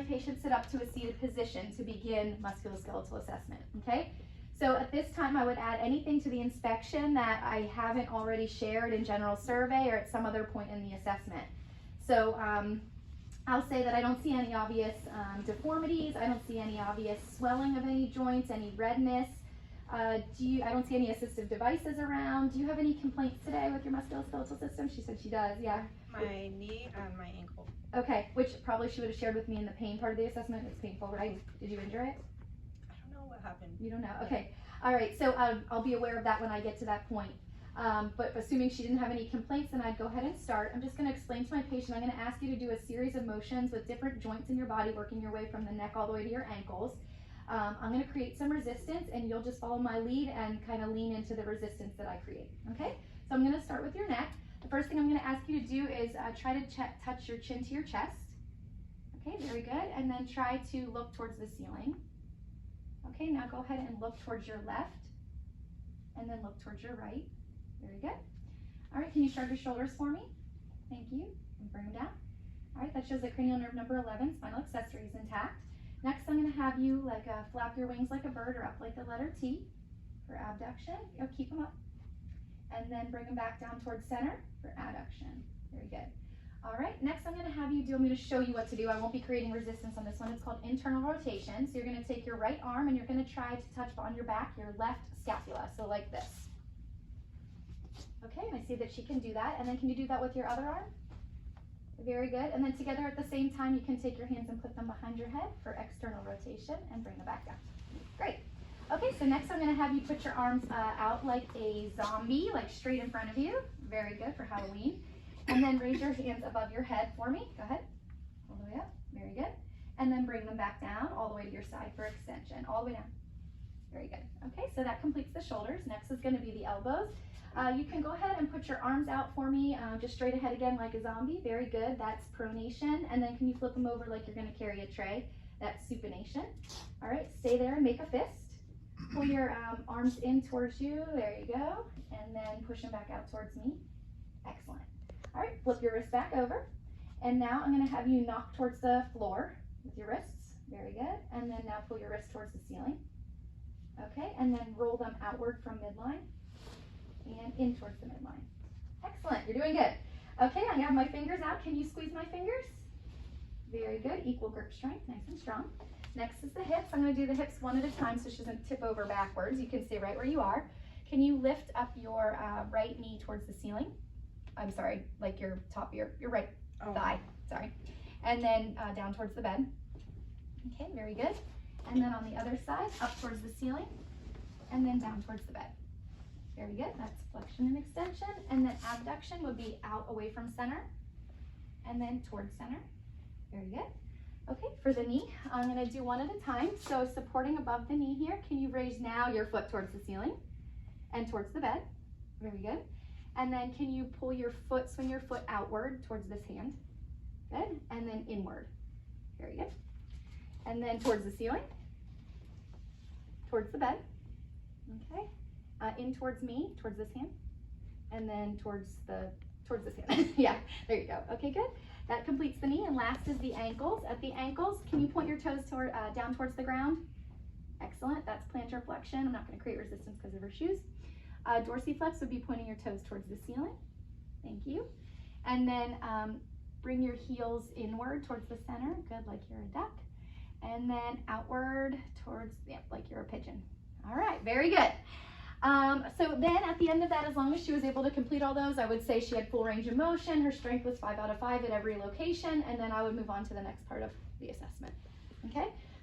patient sit up to a seated position to begin musculoskeletal assessment, okay? So at this time, I would add anything to the inspection that I haven't already shared in general survey or at some other point in the assessment. So I'll say that I don't see any obvious deformities. I don't see any obvious swelling of any joints, any redness. I don't see any assistive devices around. Do you have any complaints today with your musculoskeletal system? She said she does, yeah. My knee and my ankle. Okay, which probably she would have shared with me in the pain part of the assessment. It's painful, right? Did you injure it? I don't know what happened. You don't know? Okay. All right, so I'll be aware of that when I get to that point. But assuming she didn't have any complaints, then I'd go ahead and start. I'm just going to explain to my patient. I'm going to ask you to do a series of motions with different joints in your body, working your way from the neck all the way to your ankles. I'm going to create some resistance, and you'll just follow my lead and kind of lean into the resistance that I create, okay? So I'm going to start with your neck. The first thing I'm going to ask you to do is try to touch your chin to your chest. Okay, very good. And then try to look towards the ceiling. Okay, now go ahead and look towards your left, and then look towards your right. Very good. All right, can you shrug your shoulders for me? Thank you. And bring them down. All right, that shows that cranial nerve number 11, spinal accessory, is intact. Next, I'm going to have you flap your wings like a bird or up like the letter T for abduction. Keep them up. And then bring them back down towards center for adduction. Very good. All right, next I'm going to have you do, I'm going to show you what to do. I won't be creating resistance on this one. It's called internal rotation. So you're going to take your right arm and you're going to try to touch on your back, your left scapula. So like this. Okay, and I see that she can do that. And then can you do that with your other arm? Very good. And then together at the same time, you can take your hands and put them behind your head for external rotation and bring them back down. Great. Okay, so next I'm going to have you put your arms out like a zombie, like straight in front of you. Very good for Halloween. And then raise your hands above your head for me. Go ahead. All the way up. Very good. And then bring them back down all the way to your side for extension. All the way down. Very good. Okay, so that completes the shoulders. Next is going to be the elbows. You can go ahead and put your arms out for me, just straight ahead again like a zombie. Very good. That's pronation. And then can you flip them over like you're going to carry a tray? That's supination. All right, stay there and make a fist. Pull your arms in towards you. There you go. And then push them back out towards me. Excellent. All right, flip your wrist back over. And now I'm going to have you knock towards the floor with your wrists. Very good. And then now pull your wrist towards the ceiling. Okay, and then roll them outward from midline and in towards the midline. Excellent, you're doing good. Okay, I have my fingers out. Can you squeeze my fingers? Very good, equal grip strength, nice and strong. Next is the hips. I'm going to do the hips one at a time so she doesn't tip over backwards. You can stay right where you are. Can you lift up your right knee towards the ceiling? I'm sorry, like your top, your right thigh, sorry. And then down towards the bed. Okay, very good. And then on the other side, up towards the ceiling, and then down towards the bed. Very good, that's flexion and extension. And then abduction would be out away from center, and then towards center. Very good. Okay, for the knee, I'm gonna do one at a time. So supporting above the knee here, can you raise now your foot towards the ceiling and towards the bed? Very good. And then can you pull your foot, swing your foot outward towards this hand? Good, and then inward. Very good. And then towards the ceiling, towards the bed, okay? In towards me, towards this hand, and then towards this hand. Yeah, there you go. Okay, good. That completes the knee, and last is the ankles. At the ankles, can you point your toes toward, down towards the ground? Excellent, that's plantar flexion. I'm not gonna create resistance because of her shoes. Dorsiflex would be pointing your toes towards the ceiling. Thank you. And then bring your heels inward towards the center. Good, like you're a duck. And then outward towards, yeah, like you're a pigeon. All right, very good. So then at the end of that, as long as she was able to complete all those, I would say she had full range of motion. Her strength was 5 out of 5 at every location. And then I would move on to the next part of the assessment. Okay.